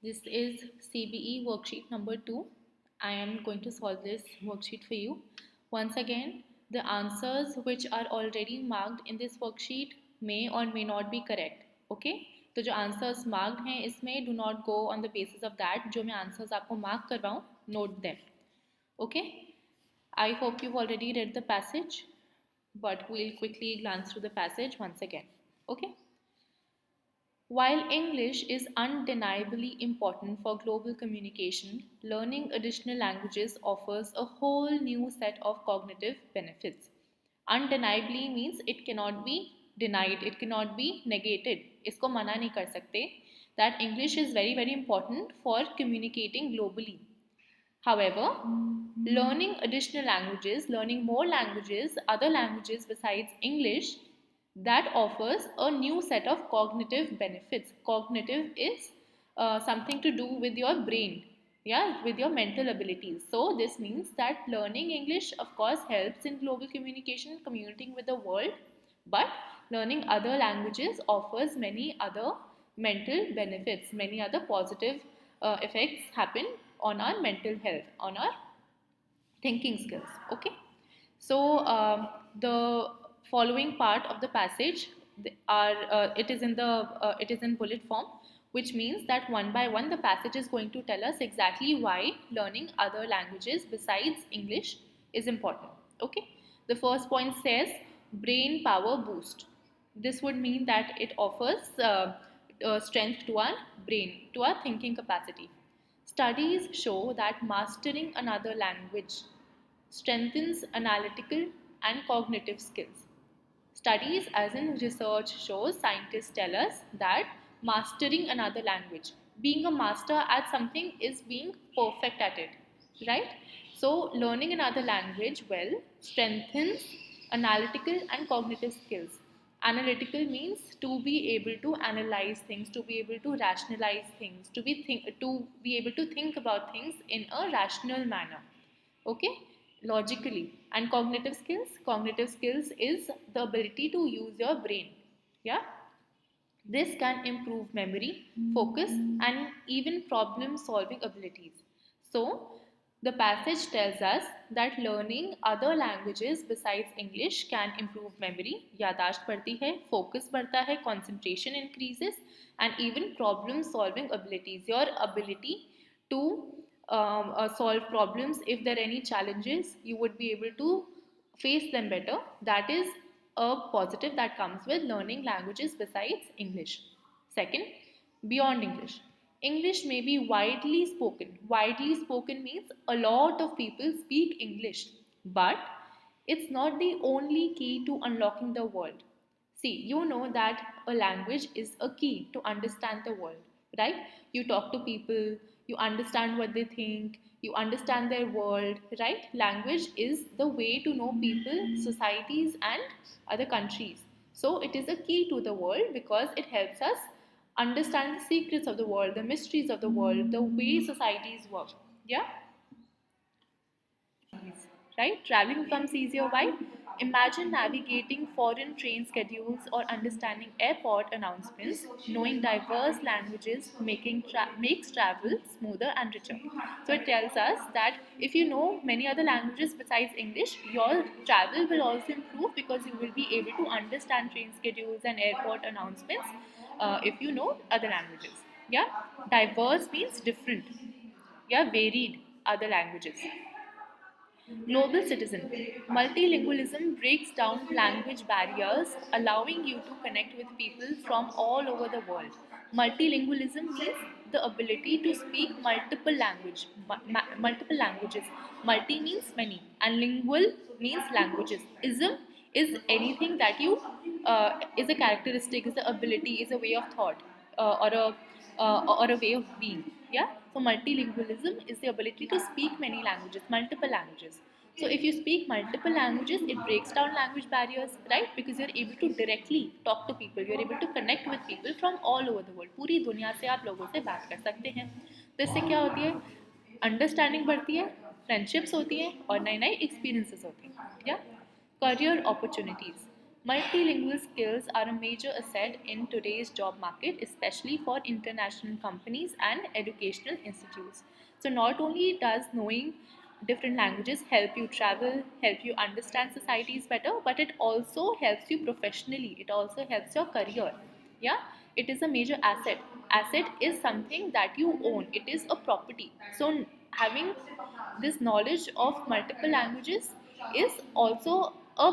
This is CBE worksheet number 2. I am going to solve this worksheet for you. Once again, the answers which are already marked in this worksheet may or may not be correct. Okay? तो जो answers marked हैं इसमें do not go on the basis of that. जो मैं answers आपको mark करवाऊँ, note them. Okay? I hope you've already read the passage, but we'll quickly glance through the passage once again. Okay? While English is undeniably important for global communication, learning additional languages offers a whole new set of cognitive benefits. Undeniably means it cannot be denied, it cannot be negated. इसको मना नहीं कर सकते that English is very very important for communicating globally. However, learning additional languages, learning more languages, other languages besides English, that offers a new set of cognitive benefits. Cognitive is something to do with your brain, yeah, with your mental abilities. So this means that learning English, of course, helps in global communication, communicating with the world, but learning other languages offers many other mental benefits, many other positive effects happen on our mental health, on our thinking skills. Okay, so the following part of the passage are it is in bullet form, which means that one by one the passage is going to tell us exactly why learning other languages besides English is important. Okay, the first point says brain power boost. This would mean that it offers strength to our brain, to our thinking capacity. Studies show that mastering another language strengthens analytical and cognitive skills. Studies, as in research, shows scientists tell us that mastering another language, being a master at something, is being perfect at it, right? So, learning another language well strengthens analytical and cognitive skills. Analytical means to be able to analyze things, to be able to rationalize things, to be able to think about things in a rational manner. Okay, logically. And cognitive skills is the ability to use your brain. Yeah, this can improve memory, focus, and even problem solving abilities. So, the passage tells us that learning other languages besides English can improve memory, यादाश्त बढ़ती है, focus बढ़ता है, concentration increases, and even problem solving abilities. Your ability to solve problems, if there are any challenges, you would be able to face them better. That is a positive that comes with learning languages besides English. Second, beyond English. English may be widely spoken. Widely spoken means a lot of people speak English, but it's not the only key to unlocking the world. See, you know that a language is a key to understand the world, right? You talk to people, you understand what they think, you understand their world, right? Language is the way to know people, societies, and other countries. So, it is a key to the world because it helps us understand the secrets of the world, the mysteries of the world, the way societies work. Yeah? Right? Traveling becomes easier. Why? Imagine navigating foreign train schedules or understanding airport announcements. Knowing diverse languages makes travel smoother and richer. So it tells us that if you know many other languages besides English, your travel will also improve because you will be able to understand train schedules and airport announcements if you know other languages. Yeah, diverse means different. Yeah, varied other languages. Global citizen. Multilingualism breaks down language barriers, allowing you to connect with people from all over the world. Multilingualism means the ability to speak multiple languages. Multi means many, and lingual means languages. Ism is anything that you is a characteristic, is the ability, is a way of thought, or a way of being. Yeah. So multilingualism is the ability to speak many languages, multiple languages. So if you speak multiple languages, it breaks down language barriers, right? Because you're able to directly talk to people, you're able to connect with people from all over the world. पूरी दुनिया से आप लोगों से बात कर सकते हैं. तो इससे क्या होती है? अंडरस्टैंडिंग बढ़ती है, फ्रेंडशिप्स होती हैं और नए नए एक्सपीरियंसेस होते हैं. या career opportunities. Multilingual skills are a major asset in today's job market, especially for international companies and educational institutes. So, not only does knowing different languages help you travel, help you understand societies better, but it also helps you professionally, it also helps your career. Yeah, it is a major asset. Asset is something that you own, it is a property. So, having this knowledge of multiple languages is also a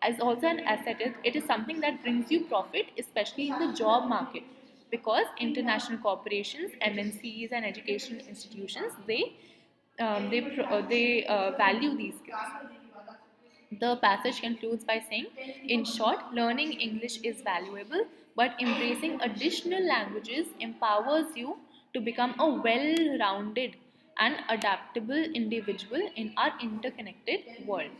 as also an asset. It is something that brings you profit, especially in the job market, because international corporations, MNCs, and educational institutions, they value these skills. The passage concludes by saying, in short, learning English is valuable, but embracing additional languages empowers you to become a well rounded and adaptable individual in our interconnected world.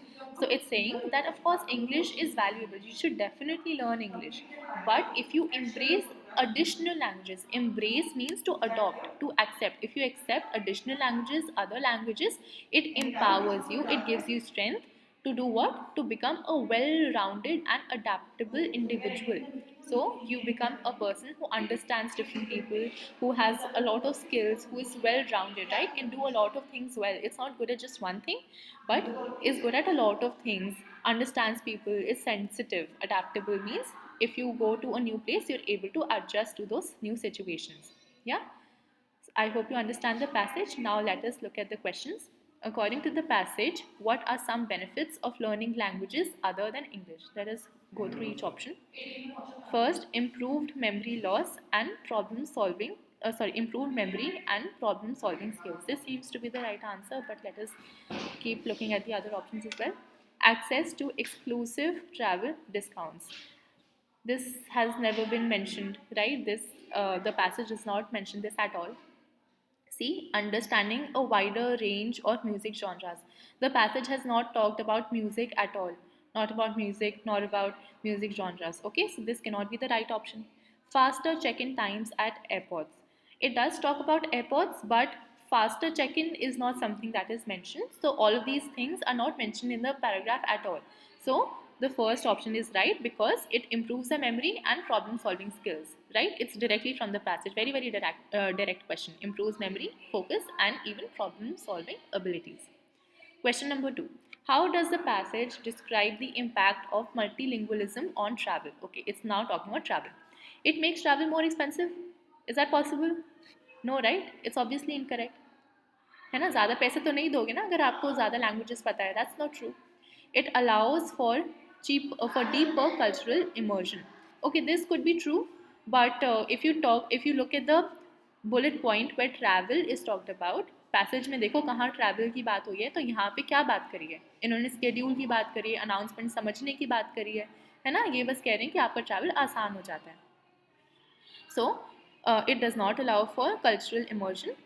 So it's saying that, of course, English is valuable. You should definitely learn English. But if you embrace additional languages, embrace means to adopt, to accept. If you accept additional languages, other languages, it empowers you, it gives you strength to do what? To become a well rounded and adaptable individual. So, you become a person who understands different people, who has a lot of skills, who is well rounded, right? Can do a lot of things well. It's not good at just one thing, but is good at a lot of things, understands people, is sensitive. Adaptable means if you go to a new place, you're able to adjust to those new situations. Yeah? I hope you understand the passage. Now let us look at the questions. According to the passage, what are some benefits of learning languages other than English? Let us go through each option. First, improved memory loss and problem solving. Improved memory and problem solving skills. This seems to be the right answer, but let us keep looking at the other options as well. Access to exclusive travel discounts. This has never been mentioned, right? The passage does not mention this at all. See, understanding a wider range of music genres. The passage has not talked about music at all. Not about music, nor about music genres. Okay, so this cannot be the right option. Faster check in times at airports. It does talk about airports, but faster check in is not something that is mentioned. So, all of these things are not mentioned in the paragraph at all. So, the first option is right because it improves the memory and problem solving skills, right? It's directly from the passage. Very, very direct question. Improves memory, focus, and even problem solving abilities. Question number 2. How does the passage describe the impact of multilingualism on travel? Okay, it's now talking about travel. It makes travel more expensive. Is that possible? No, right? It's obviously incorrect. है ना, ज़्यादा पैसे तो नहीं दोगे ना अगर आपको ज़्यादा लैंग्वेजेस पता है. That's not true. It allows for for deeper cultural immersion. Okay, this could be true, but if you look at the bullet point where travel is talked about, passage में देखो कहाँ ट्रैवल की बात हुई है, तो यहाँ पे क्या बात करी है, इन्होंने स्केड्यूल की बात करी है, अनाउंसमेंट समझने की बात करी है ना, ये बस कह रहे हैं कि आपका ट्रैवल आसान हो जाता है. So, it does not allow for cultural immersion.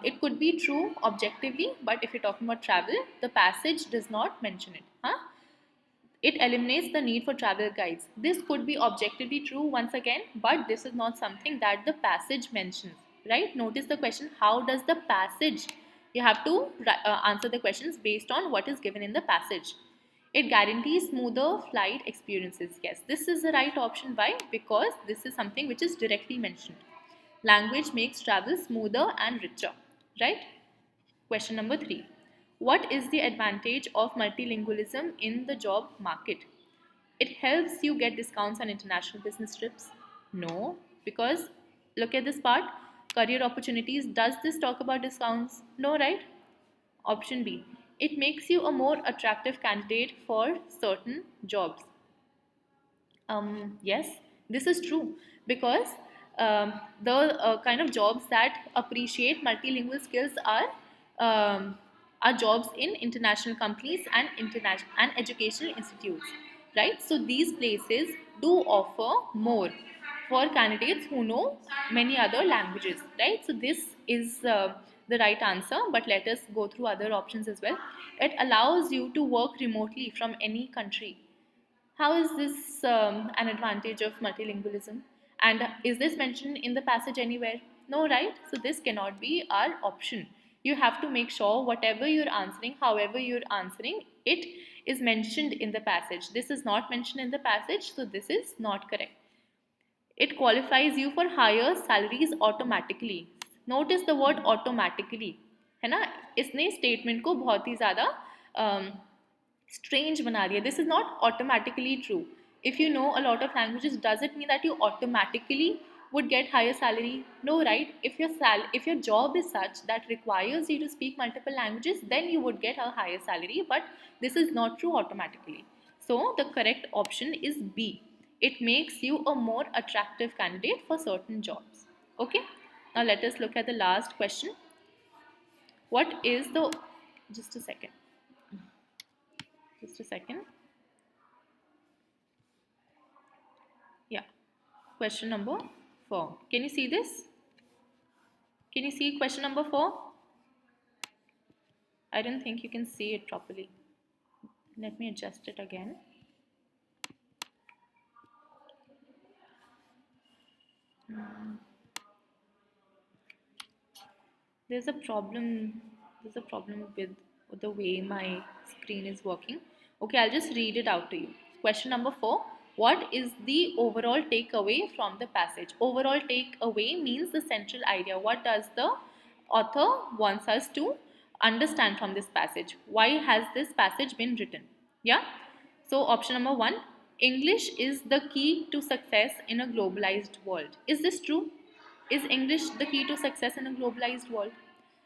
It could be true objectively, but if you're talking about travel, the passage does not mention it. Huh? It eliminates the need for travel guides. This could be objectively true once again, but this is not something that the passage mentions. Right? Notice the question, how does the passage? You have to answer the questions based on what is given in the passage. It guarantees smoother flight experiences. Yes, this is the right option. Why? Because this is something which is directly mentioned. Language makes travel smoother and richer. Right? Question number 3. What is the advantage of multilingualism in the job market? It helps you get discounts on international business trips. No, because look at this part. Career opportunities. Does this talk about discounts? No, right? Option B. It makes you a more attractive candidate for certain jobs. Yes, this is true because the kind of jobs that appreciate multilingual skills are jobs in international companies and international and educational institutes, right? So these places do offer more for candidates who know many other languages, right? So this is the right answer, but let us go through other options as well. It allows you to work remotely from any country. How is this an advantage of multilingualism? And is this mentioned in the passage anywhere? No, right? So this cannot be our option. You have to make sure whatever you're answering, however you're answering, it is mentioned in the passage. This is not mentioned in the passage, so this is not correct. It qualifies you for higher salaries automatically. Notice the word automatically, है ना? इसने statement को बहुत ही ज़्यादा strange बना दिया. This is not automatically true. If you know a lot of languages, does it mean that you automatically would get higher salary? No, right? If your job is such that requires you to speak multiple languages, then you would get a higher salary. But this is not true automatically. So the correct option is B. It makes you a more attractive candidate for certain jobs. Okay. Now let us look at the last question. What is the? Just a second. Just a second. Yeah. Question number 4. Can you see this? Can you see question number 4? I don't think you can see it properly. Let me adjust it again. There's a problem. There's a problem with the way my screen is working. Okay, I'll just read it out to you. Question number 4. What is the overall takeaway from the passage? Overall takeaway means the central idea. What does the author wants us to understand from this passage? Why has this passage been written? Yeah. So option number 1. English is the key to success in a globalized world. Is this true? Is English the key to success in a globalized world?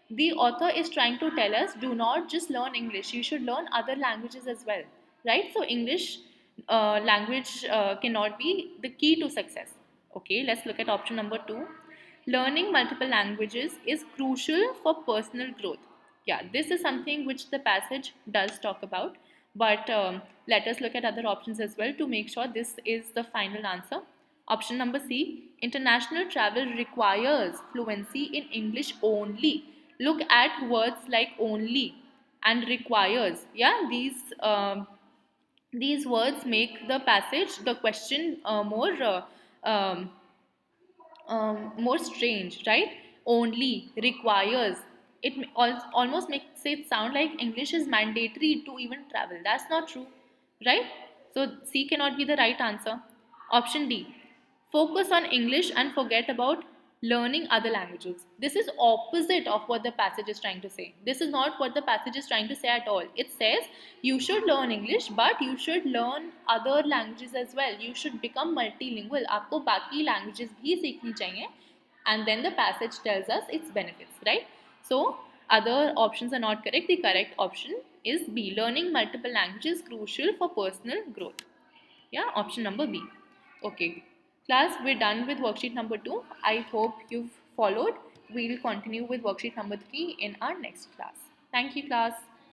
The author is trying to tell us, do not just learn English, you should learn other languages as well, right? So English language cannot be the key to success. Okay, let's look at option number 2. Learning multiple languages is crucial for personal growth. Yeah, this is something which the passage does talk about, but let us look at other options as well to make sure this is the final answer. Option number C, international travel requires fluency in English only. Look at words like only and requires. Yeah, these words make the passage, the question more strange, right? Only, requires. Almost makes it sound like English is mandatory to even travel. That's not true, right? So C cannot be the right answer. Option D, focus on English and forget about learning other languages. This is opposite of what the passage is trying to say. This is not what the passage is trying to say at all. It says you should learn English, but you should learn other languages as well. You should become multilingual. आपको बाकी languages भी सीखनी चाहिए. And then the passage tells us its benefits, right? So other options are not correct. The correct option is B. Learning multiple languages is crucial for personal growth. Yeah, option number B. Okay, class, we're done with worksheet number 2. I hope you've followed. We'll continue with worksheet number 3 in our next class. Thank you, class.